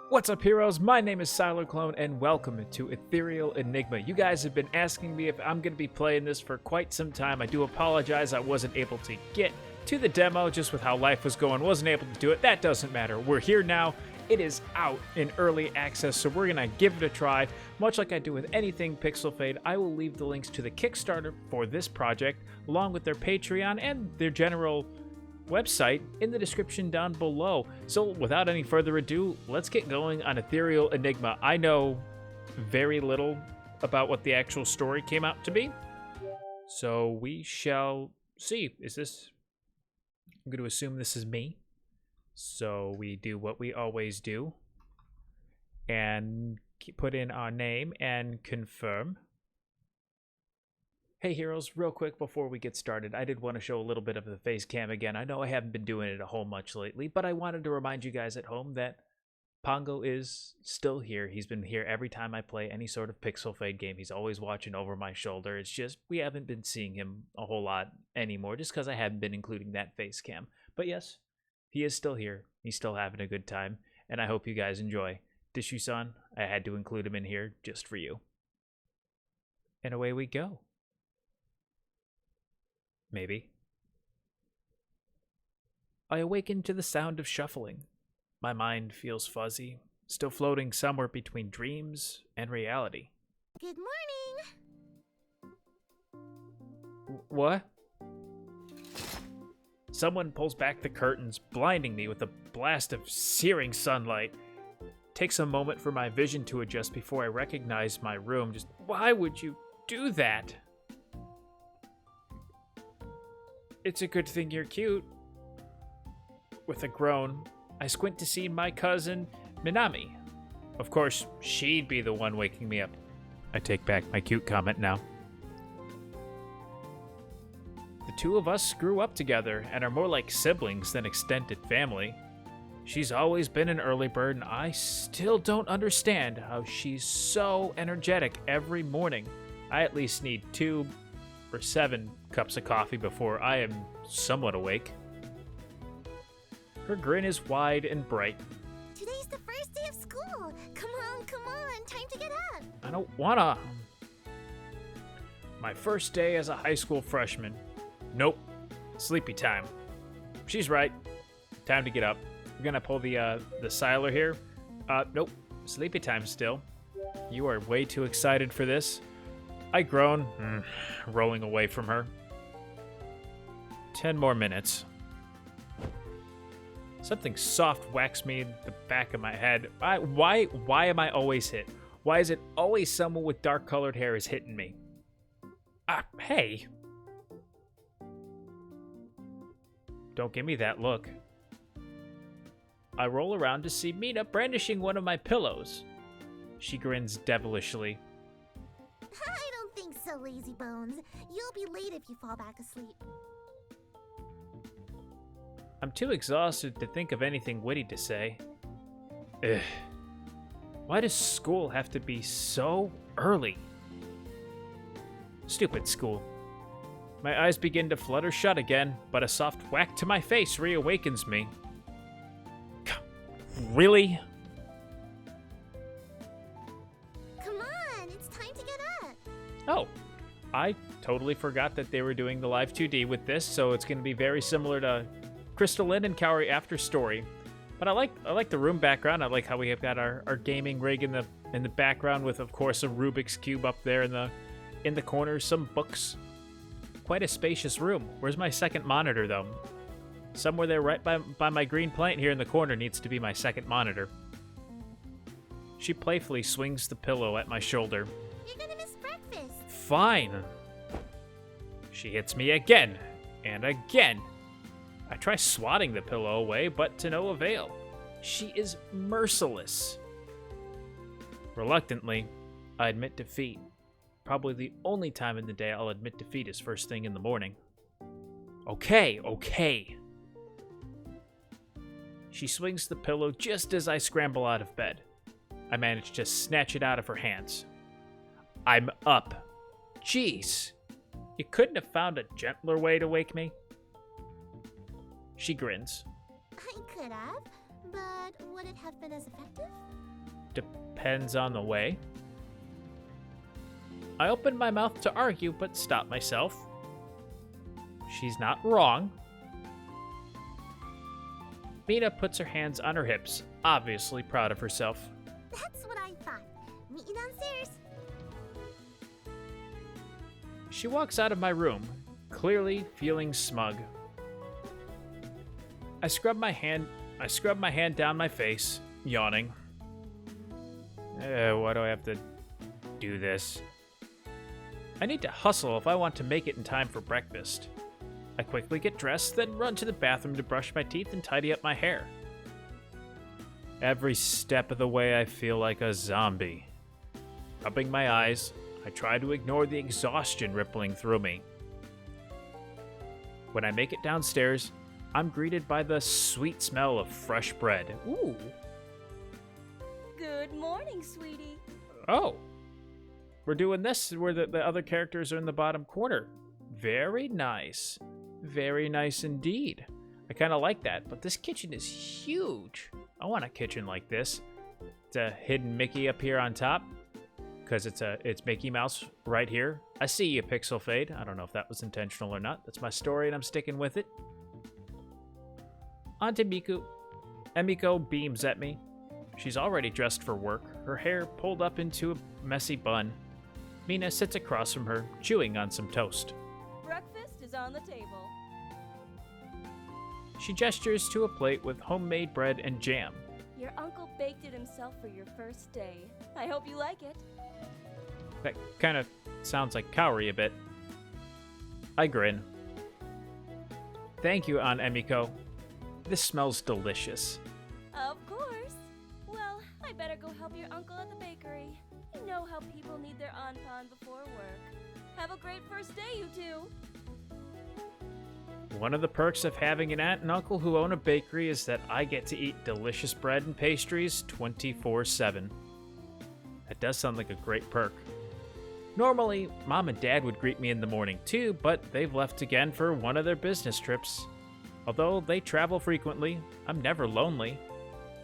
What's up, heroes? My name is Sylarclone, and welcome to Ethereal Enigma. You guys have been asking me if I'm going to be playing this for quite some time. I do apologize I wasn't able to get to the demo just with how life was going. Wasn't able to do it. That doesn't matter. We're here now. It is out in early access, so we're going to give it a try. Much like I do with anything PixelFade, I will leave the links to the Kickstarter for this project, along with their Patreon and their general website in the description down below. So without any further ado, let's get going on Ethereal Enigma. I know very little about what the actual story came out to be, so we shall see. I'm going to assume this is me. So we do what we always do and put in our name and confirm. Hey heroes, real quick before we get started, I did want to show a little bit of the face cam again. I know I haven't been doing it a whole much lately, but I wanted to remind you guys at home that Pongo is still here. He's been here every time I play any sort of PixelFade game. He's always watching over my shoulder. It's just we haven't been seeing him a whole lot anymore just because I haven't been including that face cam. But yes, he is still here. He's still having a good time, and I hope you guys enjoy. Dishu-san, I had to include him in here just for you. And away we go. Maybe. I awaken to the sound of shuffling. My mind feels fuzzy, still floating somewhere between dreams and reality. Good morning! What? Someone pulls back the curtains, blinding me with a blast of searing sunlight. Takes a moment for my vision to adjust before I recognize my room. Just why would you do that? It's a good thing you're cute. With a groan, I squint to see my cousin, Minami. Of course, she'd be the one waking me up. I take back my cute comment now. The two of us grew up together and are more like siblings than extended family. She's always been an early bird, and I still don't understand how she's so energetic every morning. I at least need 2 or 7 cups of coffee before I am somewhat awake. Her grin is wide and bright. Today's the first day of school! Come on, time to get up! I don't wanna. My first day as a high school freshman. Nope. Sleepy time. She's right. Time to get up. We're gonna pull the Sylar here. Nope. Sleepy time still. You are way too excited for this. I groan, rolling away from her. 10 more minutes. Something soft whacks me in the back of my head. Why am I always hit? Why is it always someone with dark-colored hair is hitting me? Hey. Don't give me that look. I roll around to see Mina brandishing one of my pillows. She grins devilishly. I don't think so, lazy bones. You'll be late if you fall back asleep. I'm too exhausted to think of anything witty to say. Ugh. Why does school have to be so early? Stupid school. My eyes begin to flutter shut again, but a soft whack to my face reawakens me. Really? Come on, it's time to get up! Oh, I totally forgot that they were doing the live 2D with this, so it's going to be very similar to Erilynn and Kaori After Story. But I like the room background. I like how we have got our gaming rig in the background with, of course, a Rubik's Cube up there in the corner, some books. Quite a spacious room. Where's my second monitor, though? Somewhere there right by my green plant here in the corner needs to be my second monitor. She playfully swings the pillow at my shoulder. You're gonna miss breakfast! Fine. She hits me again and again. I try swatting the pillow away, but to no avail. She is merciless. Reluctantly, I admit defeat. Probably the only time in the day I'll admit defeat is first thing in the morning. Okay. She swings the pillow just as I scramble out of bed. I manage to snatch it out of her hands. I'm up. Jeez. You couldn't have found a gentler way to wake me? She grins. I could have, but would it have been as effective? Depends on the way. I opened my mouth to argue, but stopped myself. She's not wrong. Mina puts her hands on her hips, obviously proud of herself. That's what I thought. Meet you downstairs. She walks out of my room, clearly feeling smug. I scrub my hand down my face, yawning. Why do I have to do this? I need to hustle if I want to make it in time for breakfast. I quickly get dressed, then run to the bathroom to brush my teeth and tidy up my hair. Every step of the way, I feel like a zombie. Rubbing my eyes, I try to ignore the exhaustion rippling through me. When I make it downstairs, I'm greeted by the sweet smell of fresh bread. Ooh. Good morning, sweetie. Oh. We're doing this where the other characters are in the bottom corner. Very nice. Very nice indeed. I kind of like that, but this kitchen is huge. I want a kitchen like this. It's a hidden Mickey up here on top, because it's Mickey Mouse right here. I see you, PixelFade. I don't know if that was intentional or not. That's my story, and I'm sticking with it. On to Miku. Emiko beams at me. She's already dressed for work, her hair pulled up into a messy bun. Mina sits across from her, chewing on some toast. Breakfast is on the table. She gestures to a plate with homemade bread and jam. Your uncle baked it himself for your first day. I hope you like it. That kind of sounds like Kaori a bit. I grin. Thank you, Aunt Emiko. This smells delicious. Of course. Well, I better go help your uncle at the bakery. You know how people need their anpan before work. Have a great first day, you two. One of the perks of having an aunt and uncle who own a bakery is that I get to eat delicious bread and pastries 24/7. That does sound like a great perk. Normally, Mom and Dad would greet me in the morning too, but they've left again for one of their business trips. Although they travel frequently, I'm never lonely.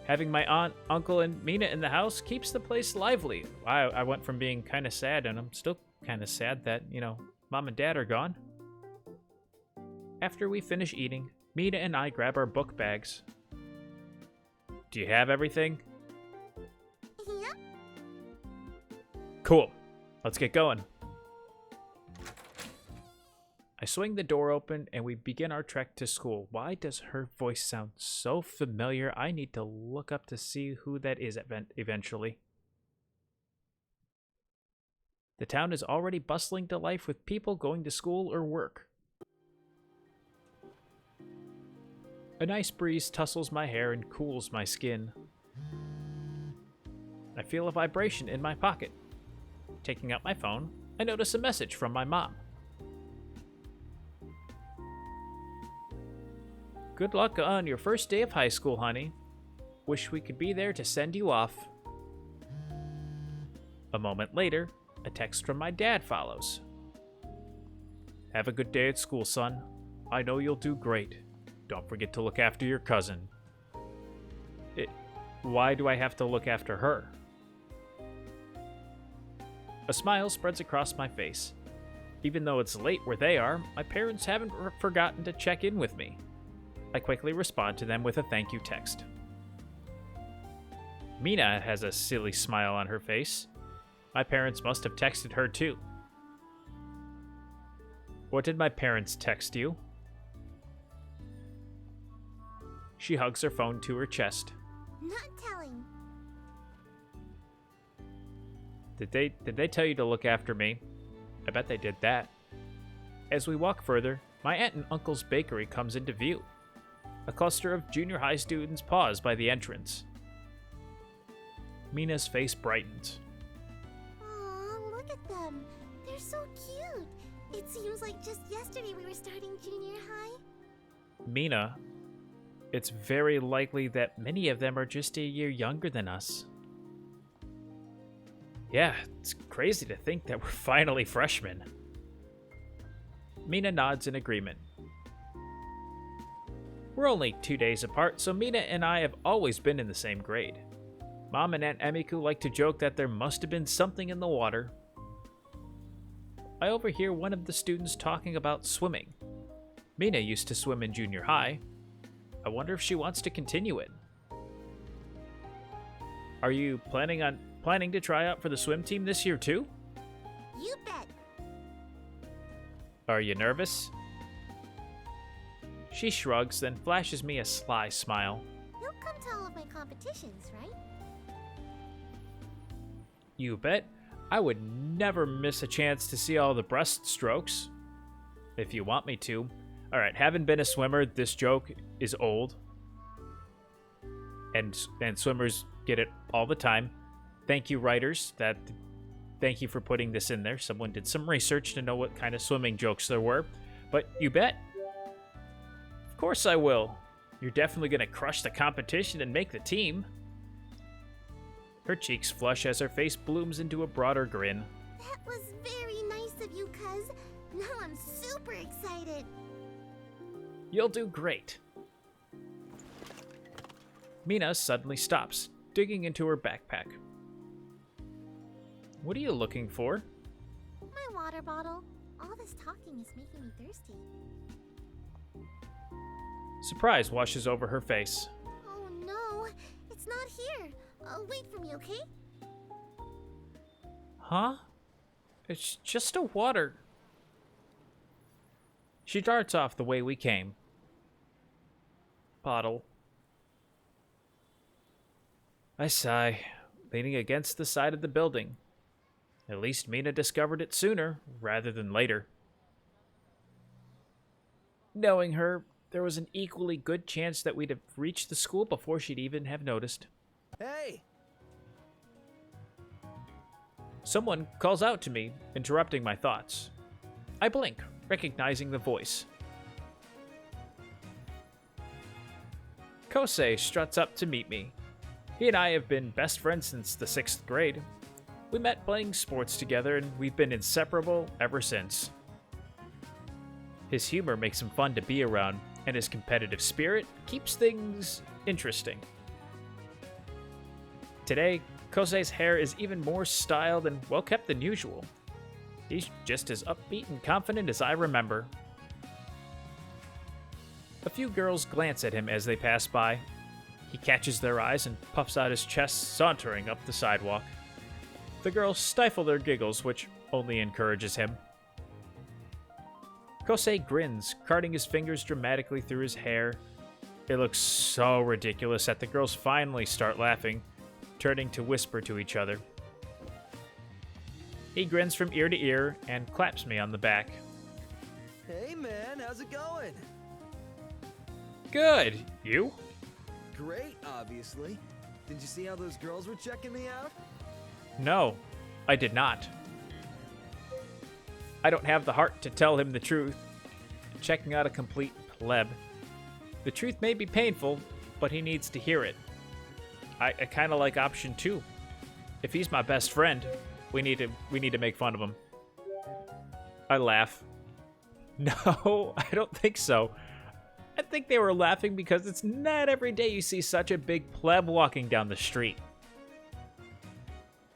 Having my aunt, uncle, and Mina in the house keeps the place lively. I went from being kind of sad, and I'm still kind of sad that, Mom and Dad are gone. After we finish eating, Mina and I grab our book bags. Do you have everything? Yeah. Cool. Let's get going. I swing the door open and we begin our trek to school. Why does her voice sound so familiar? I need to look up to see who that is eventually. The town is already bustling to life with people going to school or work. A nice breeze tussles my hair and cools my skin. I feel a vibration in my pocket. Taking out my phone, I notice a message from my mom. Good luck on your first day of high school, honey. Wish we could be there to send you off. A moment later, a text from my dad follows. Have a good day at school, son. I know you'll do great. Don't forget to look after your cousin. Why do I have to look after her? A smile spreads across my face. Even though it's late where they are, my parents haven't forgotten to check in with me. I quickly respond to them with a thank you text. Mina has a silly smile on her face. My parents must have texted her too. What did my parents text you? She hugs her phone to her chest. Not telling. Did they tell you to look after me? I bet they did that. As we walk further, my aunt and uncle's bakery comes into view. A cluster of junior high students pause by the entrance. Mina's face brightens. Aw, look at them. They're so cute. It seems like just yesterday we were starting junior high. Mina, it's very likely that many of them are just a year younger than us. Yeah, it's crazy to think that we're finally freshmen. Mina nods in agreement. We're only 2 days apart, so Mina and I have always been in the same grade. Mom and Aunt Emiku like to joke that there must have been something in the water. I overhear one of the students talking about swimming. Mina used to swim in junior high. I wonder if she wants to continue it. Are you planning to try out for the swim team this year too? You bet. Are you nervous? She shrugs, then flashes me a sly smile. You'll come to all of my competitions, right? You bet. I would never miss a chance to see all the breaststrokes. If you want me to. Alright, having been a swimmer, this joke is old. And swimmers get it all the time. Thank you, writers. Thank you for putting this in there. Someone did some research to know what kind of swimming jokes there were. But you bet. Of course I will. You're definitely going to crush the competition and make the team. Her cheeks flush as her face blooms into a broader grin. That was very nice of you, cuz. Now I'm super excited. You'll do great. Mina suddenly stops, digging into her backpack. What are you looking for? My water bottle. All this talking is making me thirsty. Surprise washes over her face. Oh no, it's not here. Wait for me, okay? Huh? It's just a water. She darts off the way we came. Bottle. I sigh, leaning against the side of the building. At least Mina discovered it sooner, rather than later. Knowing her, there was an equally good chance that we'd have reached the school before she'd even have noticed. Hey! Someone calls out to me, interrupting my thoughts. I blink, recognizing the voice. Kosei struts up to meet me. He and I have been best friends since the 6th grade. We met playing sports together, and we've been inseparable ever since. His humor makes him fun to be around, and his competitive spirit keeps things interesting. Today, Kosei's hair is even more styled and well-kept than usual. He's just as upbeat and confident as I remember. A few girls glance at him as they pass by. He catches their eyes and puffs out his chest, sauntering up the sidewalk. The girls stifle their giggles, which only encourages him. Kosei grins, carting his fingers dramatically through his hair. It looks so ridiculous that the girls finally start laughing, turning to whisper to each other. He grins from ear to ear and claps me on the back. Hey man, how's it going? Good. You? Great, obviously. Did you see how those girls were checking me out? No, I did not. I don't have the heart to tell him the truth. Checking out a complete pleb. The truth may be painful, but he needs to hear it. I kind of like option 2. If he's my best friend, we need to make fun of him. I laugh. No, I don't think so. I think they were laughing because it's not every day you see such a big pleb walking down the street.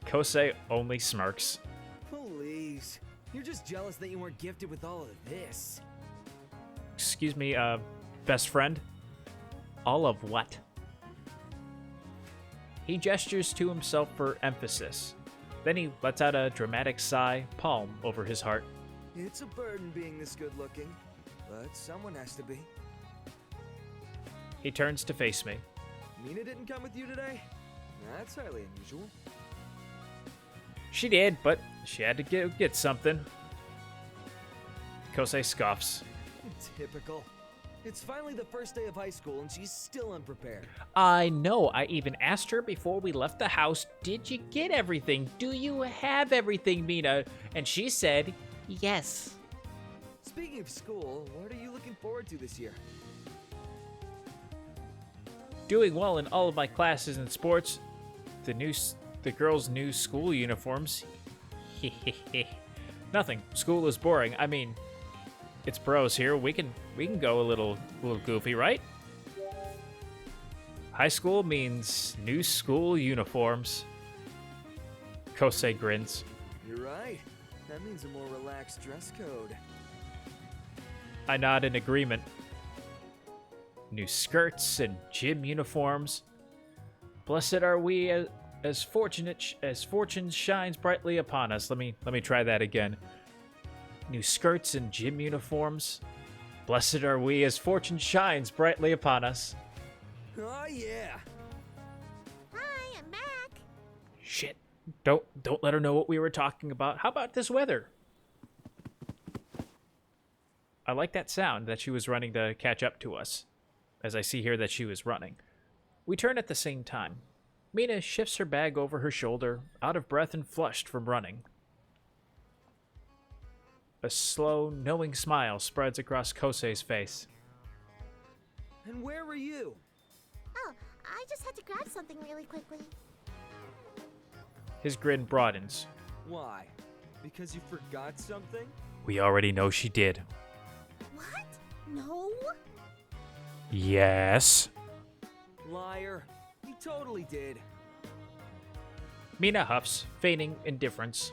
Kosei only smirks. Please. You're just jealous that you weren't gifted with all of this. Excuse me, best friend? All of what? He gestures to himself for emphasis. Then he lets out a dramatic sigh, palm over his heart. It's a burden being this good looking, but someone has to be. He turns to face me. Mina didn't come with you today? That's highly unusual. She did, but she had to get something. Kosei scoffs. Typical. It's finally the first day of high school and she's still unprepared. I know. I even asked her before we left the house, did you get everything? Do you have everything, Mina? And she said, yes. Speaking of school, what are you looking forward to this year? Doing well in all of my classes and sports. The girls' new school uniforms. Nothing. School is boring. I mean, it's bros here. We can go a little goofy, right? High school means new school uniforms. Kosei grins. You're right. That means a more relaxed dress code. I nod in agreement. New skirts and gym uniforms. Blessed are we as fortune shines brightly upon us. Let me try that again. New skirts and gym uniforms. Blessed are we as fortune shines brightly upon us. Oh yeah. Hi, I'm back. Shit. Don't let her know what we were talking about. How about this weather? I like that sound that she was running to catch up to us, as I see here that she was running. We turn at the same time. Mina shifts her bag over her shoulder, out of breath and flushed from running. A slow, knowing smile spreads across Kosei's face. And where were you? Oh, I just had to grab something really quickly. His grin broadens. Why? Because you forgot something? We already know she did. What? No? Yes. Liar. You totally did. Mina huffs, feigning indifference.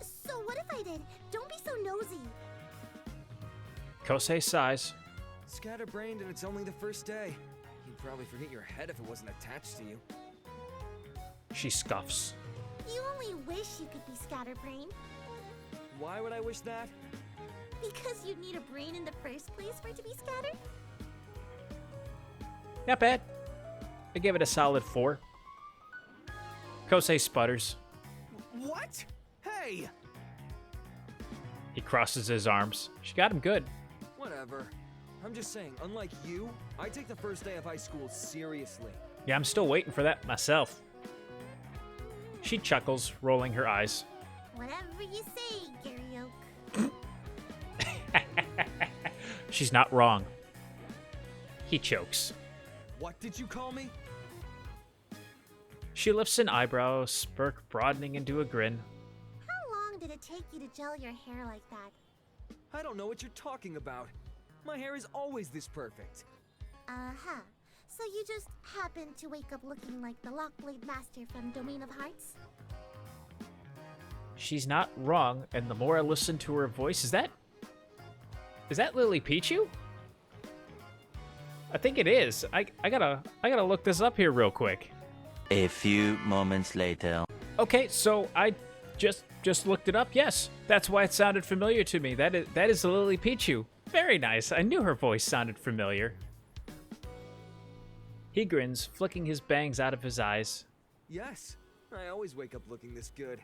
So what if I did? Don't be so nosy. Kosei sighs. Scatterbrained and it's only the first day. You'd probably forget your head if it wasn't attached to you. She scoffs. You only wish you could be scatterbrained. Why would I wish that? Because you'd need a brain in the first place for it to be scattered? Not bad. I give it a solid 4. Kosei sputters. What? Hey! He crosses his arms. She got him good. Whatever. I'm just saying, unlike you, I take the first day of high school seriously. Yeah, I'm still waiting for that myself. She chuckles, rolling her eyes. Whatever you say, Gary Oak. She's not wrong. He chokes. What did you call me? She lifts an eyebrow, smirk broadening into a grin. How long did it take you to gel your hair like that? I don't know what you're talking about. My hair is always this perfect. Uh-huh. So you just happened to wake up looking like the Lockblade Master from Domain of Hearts? She's not wrong, and the more I listen to her voice, is that Lily Pichu? I think it is. I gotta look this up here real quick. A few moments later. Okay, so I just looked it up. Yes, that's why it sounded familiar to me. That is Lily Pichu. Very nice. I knew her voice sounded familiar. He grins, flicking his bangs out of his eyes. Yes, I always wake up looking this good.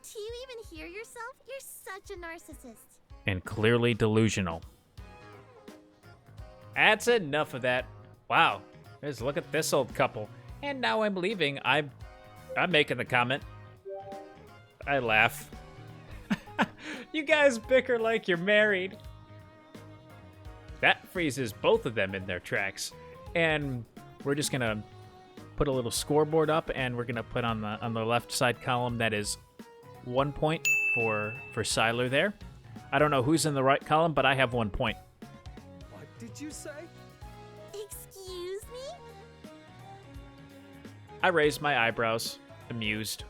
Do you even hear yourself? You're such a narcissist. And clearly delusional. That's enough of that. Wow, just look at this old couple. And now I'm leaving. I'm making the comment. I laugh. You guys bicker like you're married. That freezes both of them in their tracks. And we're just gonna put a little scoreboard up, and we're gonna put on the left side column that is 1 point for Sylar there. I don't know who's in the right column, but I have 1 point. What did you say? Excuse me? I raised my eyebrows, amused.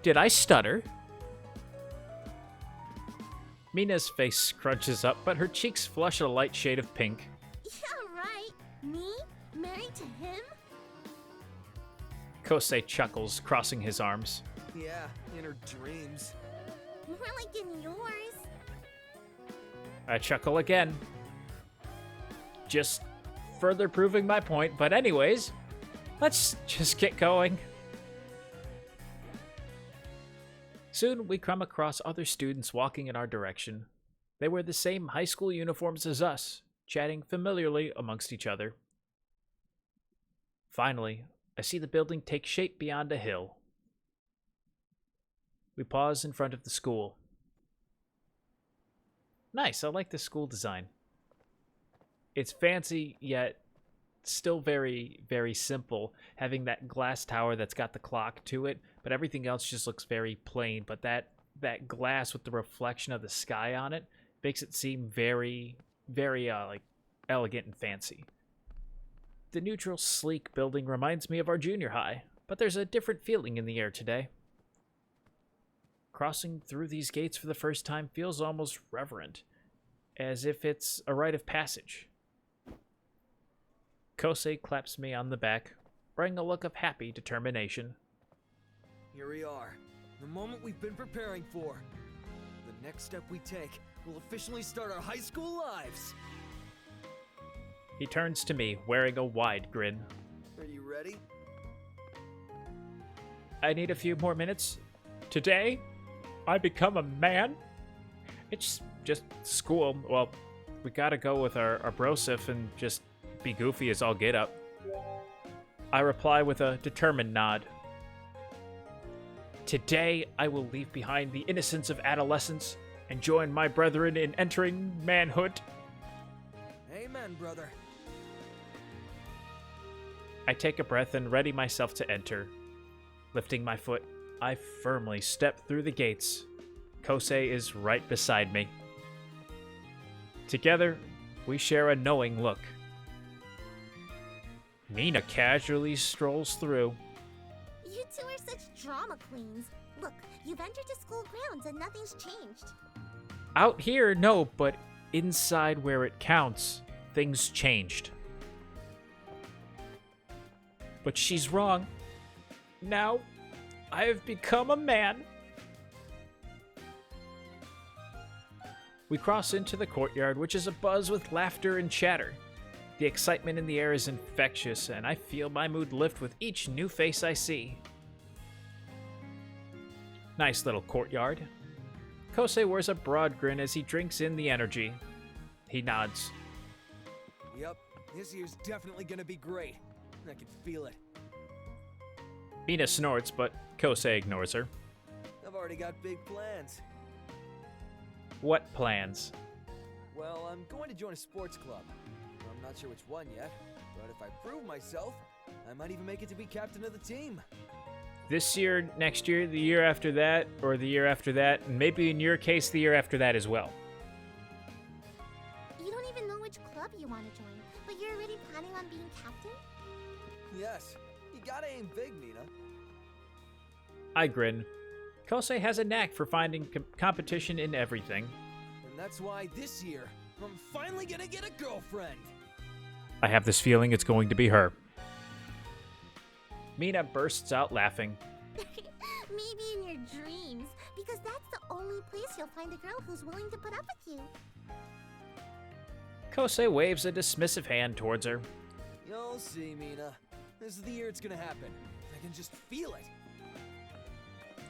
Did I stutter? Mina's face crunches up, but her cheeks flush a light shade of pink. Yeah, right. Me? Married to him? Kosei chuckles, crossing his arms. Yeah, in her dreams. More like in yours. I chuckle again. Just further proving my point, but anyways, let's just get going. Soon, we come across other students walking in our direction. They wear the same high school uniforms as us, chatting familiarly amongst each other. Finally, I see the building take shape beyond a hill. We pause in front of the school. Nice, I like the school design. It's fancy, yet still very, very simple, having that glass tower that's got the clock to it, but everything else just looks very plain. But that glass with the reflection of the sky on it makes it seem very, very like elegant and fancy. The neutral, sleek building reminds me of our junior high, but there's a different feeling in the air today. Crossing through these gates for the first time feels almost reverent, as if it's a rite of passage. Kosei claps me on the back, wearing a look of happy determination. Here we are, the moment we've been preparing for. The next step we take will officially start our high school lives. He turns to me, wearing a wide grin. Are you ready? I need a few more minutes. Today, I become a man? It's just school. Well, we gotta go with our brosif and just be goofy as all get up. I reply with a determined nod. Today, I will leave behind the innocence of adolescence and join my brethren in entering manhood. Amen, brother. I take a breath and ready myself to enter. Lifting my foot, I firmly step through the gates. Kosei is right beside me. Together, we share a knowing look. Mina casually strolls through. You two are such drama queens. Look, you've entered the school grounds and nothing's changed. Out here, no, but inside where it counts, things changed. But she's wrong. Now, I have become a man. We cross into the courtyard, which is abuzz with laughter and chatter. The excitement in the air is infectious, and I feel my mood lift with each new face I see. Nice little courtyard. Kosei wears a broad grin as he drinks in the energy. He nods. Yep, this year's definitely gonna be great. I can feel it. Mina snorts, but Kosei ignores her. I've already got big plans. What plans? Well, I'm going to join a sports club. I'm not sure which one yet, but if I prove myself, I might even make it to be captain of the team. This year, next year, the year after that, or the year after that, and maybe in your case, the year after that as well. You don't even know which club you want to join, but you're already planning on being captain? Yes, you gotta aim big, Mina. I grin. Kosei has a knack for finding competition in everything. And that's why this year, I'm finally gonna get a girlfriend. I have this feeling it's going to be her. Mina bursts out laughing. Maybe in your dreams, because that's the only place you'll find a girl who's willing to put up with you. Kosei waves a dismissive hand towards her. You'll see, Mina. This is the year it's gonna happen. I can just feel it.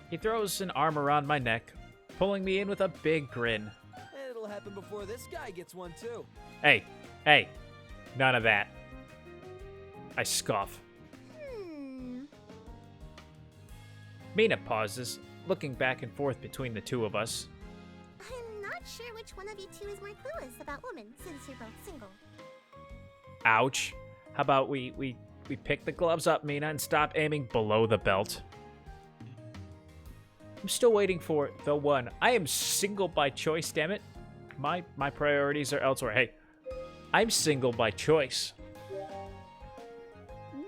He throws an arm around my neck, pulling me in with a big grin. And it'll happen before this guy gets one, too. Hey, none of that. I scoff. Mina pauses, looking back and forth between the two of us. I'm not sure which one of you two is more clueless about women, since you're both single. Ouch. How about we pick the gloves up, Mina, and stop aiming below the belt? I'm still waiting for the one. I am single by choice, damn it. My priorities are elsewhere. Hey, I'm single by choice.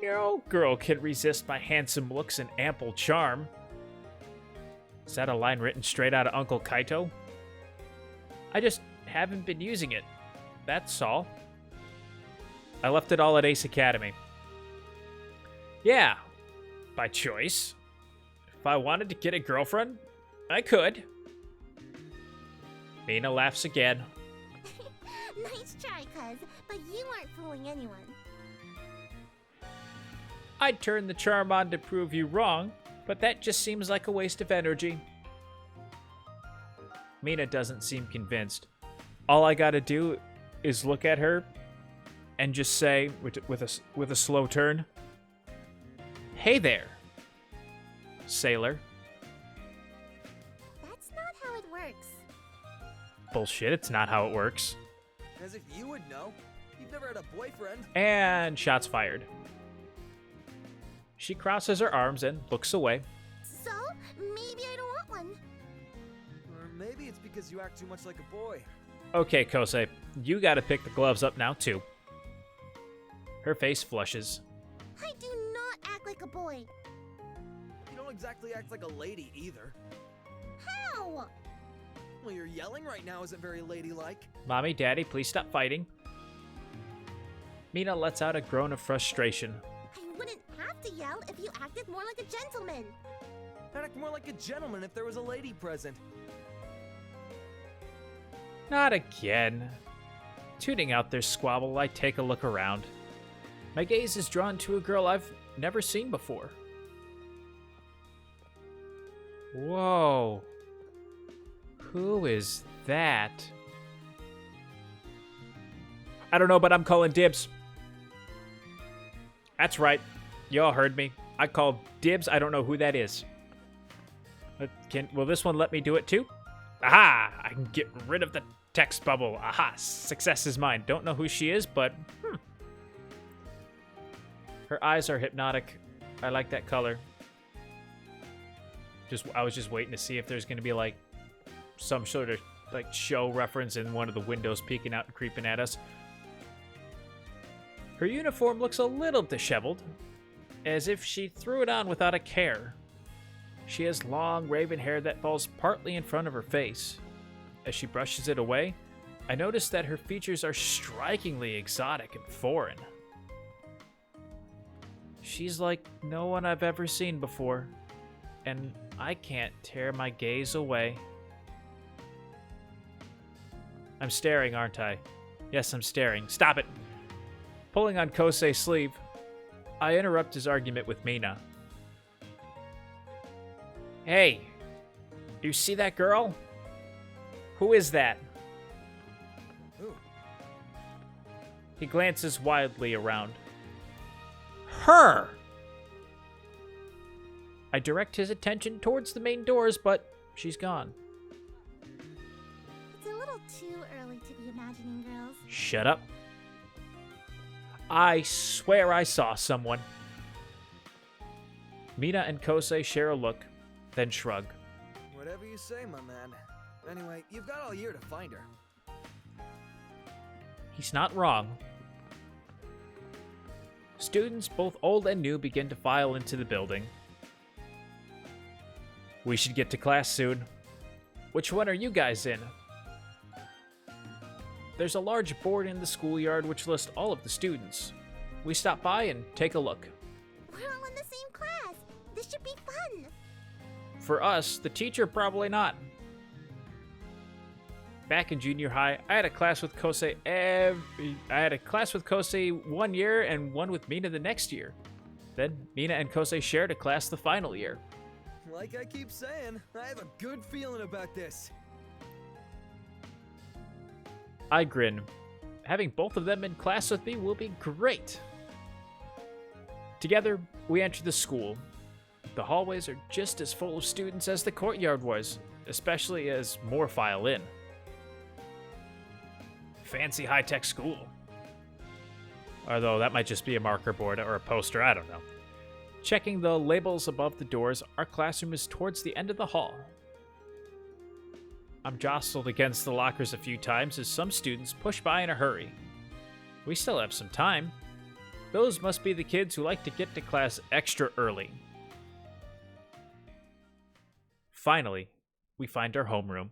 No girl can resist my handsome looks and ample charm. Is that a line written straight out of Uncle Kaito? I just haven't been using it. That's all. I left it all at Ace Academy. Yeah, by choice. If I wanted to get a girlfriend, I could. Mina laughs again. Nice try, cuz, but you aren't fooling anyone. I'd turn the charm on to prove you wrong, but that just seems like a waste of energy. Mina doesn't seem convinced. All I gotta do is look at her and just say, with a slow turn, "Hey there, sailor." That's not how it works. Bullshit, it's not how it works. As if you would know. You've never had a boyfriend. And shots fired. She crosses her arms and looks away. So, maybe I don't want one. Or maybe it's because you act too much like a boy. Okay, Kosei, you gotta pick the gloves up now, too. Her face flushes. I do not act like a boy. You don't exactly act like a lady either. How? Well, your yelling right now isn't very ladylike. Mommy, Daddy, please stop fighting. Mina lets out a groan of frustration. I wouldn't have to yell if you acted more like a gentleman. I'd act more like a gentleman if there was a lady present. Not again. Tuning out their squabble, I take a look around. My gaze is drawn to a girl I've never seen before. Whoa. Who is that? I don't know, but I'm calling dibs. That's right. Y'all heard me. I called dibs. I don't know who that is. Will this one let me do it too? Aha! I can get rid of the text bubble. Aha! Success is mine. Don't know who she is, but her eyes are hypnotic. I like that color. I was just waiting to see if there's gonna be like some sort of like show reference in one of the windows peeking out and creeping at us. Her uniform looks a little disheveled, as if she threw it on without a care. She has long raven hair that falls partly in front of her face. As she brushes it away, I notice that her features are strikingly exotic and foreign. She's like no one I've ever seen before, and I can't tear my gaze away. I'm staring, aren't I? Yes, I'm staring. Stop it! Pulling on Kosei's sleeve, I interrupt his argument with Mina. Hey, you see that girl? Who is that? Ooh. He glances wildly around. Her! I direct his attention towards the main doors, but she's gone. It's a little too early to be imagining girls. Shut up. I swear I saw someone. Mina and Kosei share a look, then shrug. Whatever you say, my man. Anyway, you've got all year to find her. He's not wrong. Students, both old and new, begin to file into the building. We should get to class soon. Which one are you guys in? There's a large board in the schoolyard which lists all of the students. We stop by and take a look. We're all in the same class. This should be fun. For us, the teacher probably not. Back in junior high, I had a class with Kosei 1 year and one with Mina the next year. Then Mina and Kosei shared a class the final year. Like I keep saying, I have a good feeling about this. I grin. Having both of them in class with me will be great. Together, we enter the school. The hallways are just as full of students as the courtyard was, especially as more file in. Fancy high-tech school. Although that might just be a marker board or a poster, I don't know. Checking the labels above the doors, our classroom is towards the end of the hall. I'm jostled against the lockers a few times as some students push by in a hurry. We still have some time. Those must be the kids who like to get to class extra early. Finally, we find our homeroom.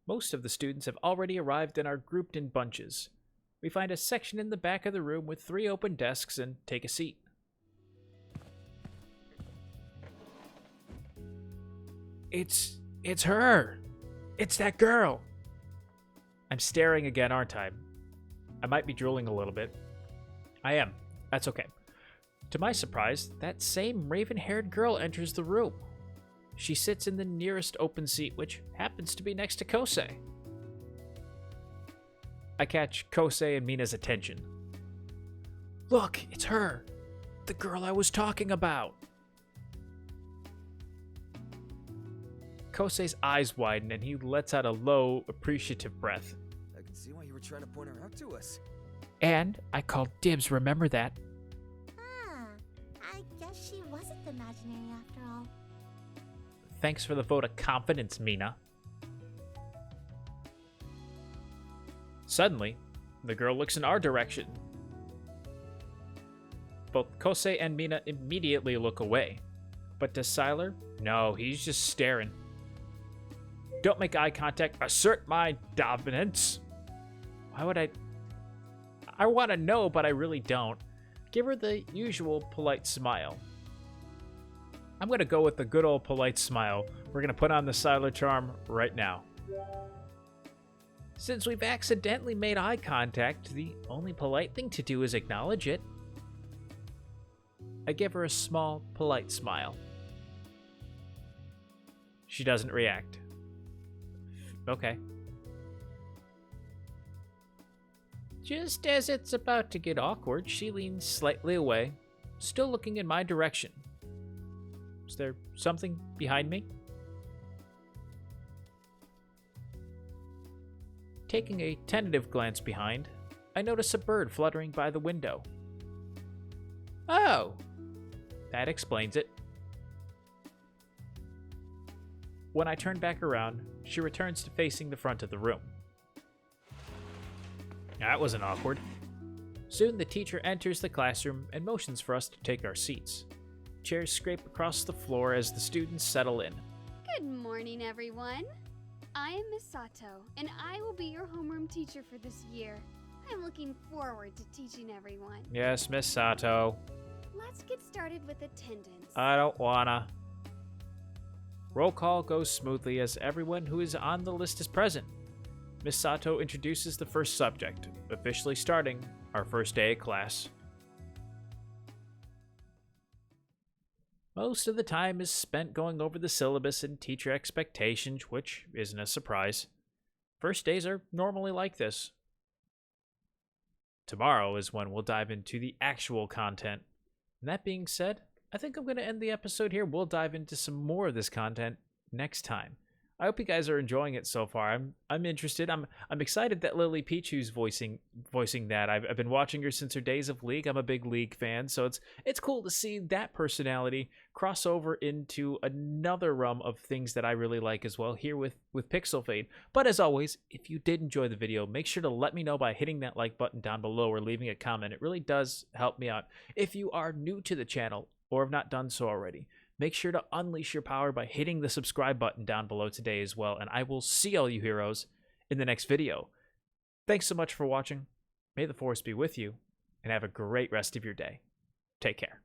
Most of the students have already arrived and are grouped in bunches. We find a section in the back of the room with 3 open desks and take a seat. It's her. It's that girl. I'm staring again, aren't I? I might be drooling a little bit. I am. That's okay. To my surprise, that same raven-haired girl enters the room. She sits in the nearest open seat, which happens to be next to Kosei. I catch Kosei and Mina's attention. Look, it's her. The girl I was talking about. Kosei's eyes widen and he lets out a low, appreciative breath. I can see why you were trying to point her out to us. And I called dibs, remember that? Ah, I guess she wasn't imaginary after all. Thanks for the vote of confidence, Mina. Suddenly, The girl looks in our direction. Both Kosei and Mina immediately look away. But does Sylar? No, he's just staring. Don't make eye contact. Assert my dominance. Why would I? I want to know, but I really don't. Give her the usual polite smile. I'm going to go with the good old polite smile. We're going to put on the Sylar charm right now. Since we've accidentally made eye contact, the only polite thing to do is acknowledge it. I give her a small, polite smile. She doesn't react. Okay. Just as it's about to get awkward, she leans slightly away, still looking in my direction. Is there something behind me? Taking a tentative glance behind, I notice a bird fluttering by the window. Oh! That explains it. When I turn back around, she returns to facing the front of the room. That wasn't awkward. Soon the teacher enters the classroom and motions for us to take our seats. Chairs scrape across the floor as the students settle in. Good morning, everyone. I am Miss Sato, and I will be your homeroom teacher for this year. I'm looking forward to teaching everyone. Yes, Miss Sato. Let's get started with attendance. I don't wanna. Roll call goes smoothly as everyone who is on the list is present. Miss Sato introduces the first subject, officially starting our first day of class. Most of the time is spent going over the syllabus and teacher expectations, which isn't a surprise. First days are normally like this. Tomorrow is when we'll dive into the actual content. And that being said, I think I'm going to end the episode here. We'll dive into some more of this content next time. I hope you guys are enjoying it so far. I'm interested. I'm excited that Lily Pichu's voicing that. I've been watching her since her days of League. I'm a big League fan, so it's cool to see that personality cross over into another realm of things that I really like as well here with PixelFade. But as always, if you did enjoy the video, make sure to let me know by hitting that like button down below or leaving a comment. It really does help me out. If you are new to the channel or have not done so already, make sure to unleash your power by hitting the subscribe button down below today as well, and I will see all you heroes in the next video. Thanks so much for watching. May the Force be with you, and have a great rest of your day. Take care.